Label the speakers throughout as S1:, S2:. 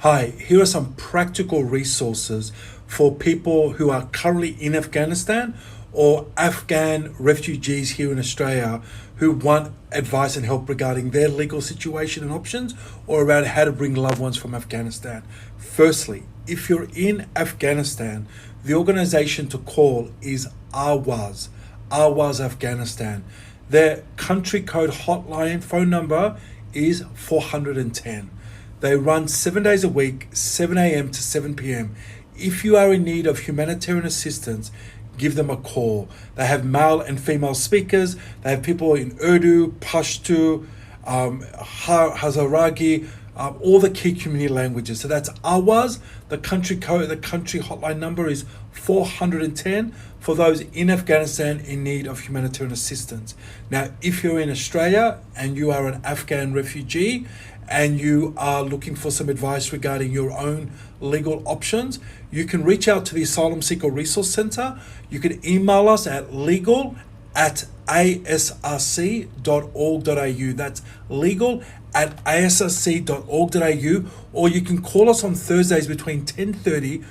S1: Hi, here are some practical resources for people who are currently in Afghanistan or Afghan refugees here in Australia who want advice and help regarding their legal situation and options, or about how to bring loved ones from Afghanistan. Firstly, if you're in Afghanistan, the organization to call is AWAZ Afghanistan. Their country code hotline phone number is 410. They run 7 days a week, 7 a.m. to 7 p.m. If you are in need of humanitarian assistance, give them a call. They have male and female speakers. They have people in Urdu, Pashto, Hazaragi, all the key community languages. So that's Awaz. The country code, the country hotline number is 410 for those in Afghanistan in need of humanitarian assistance. Now, if you're in Australia and you are an Afghan refugee and you are looking for some advice regarding your own legal options, you can reach out to the Asylum Seeker Resource Centre. You can email us at legal@asrc.org.au. That's legal@asrc.org.au. Or you can call us on Thursdays between 10:30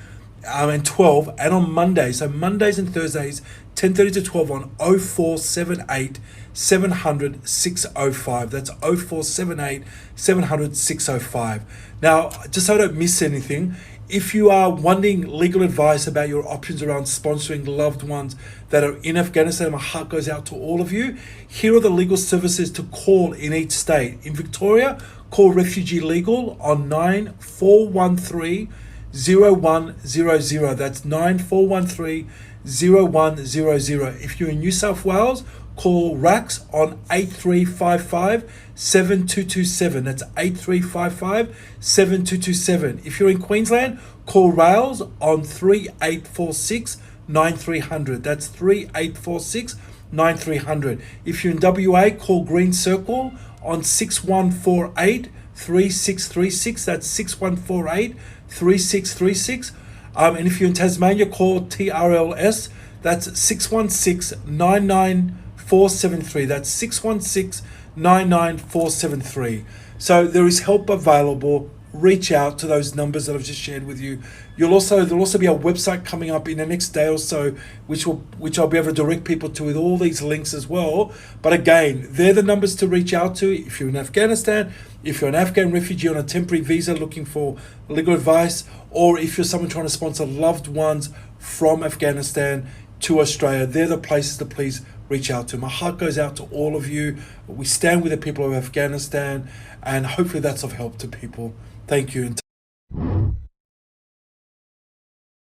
S1: and 12, and on Mondays, so Mondays and Thursdays, 10:30 to 12 on 0478 700 605. That's 0478 700 605. Now, just so I don't miss anything, if you are wanting legal advice about your options around sponsoring loved ones that are in Afghanistan, my heart goes out to all of you. Here are the legal services to call in each state. In Victoria, call Refugee Legal on 9413 0100. That's 9413 0100. If you're in New South Wales, call RACS on 8355 7227. That's 8355 7227. If you're in Queensland, call Rails on 3846 9300. That's 3846 9300. If you're in WA, call Green Circle on 6148 3636. That's 6148 3636. And if you're in Tasmania, call TRLS. That's 616 99473. That's 616 99473. So there is help available. Reach out to those numbers that I've just shared with you. There'll also be a website coming up in the next day or so, which I'll be able to direct people to with all these links as well. But again, they're the numbers to reach out to if you're in Afghanistan, if you're an Afghan refugee on a temporary visa looking for legal advice, or if you're someone trying to sponsor loved ones from Afghanistan to Australia. They're the places to please reach out to. My heart goes out to all of you. We stand with the people of Afghanistan, and hopefully that's of help to people. Thank you.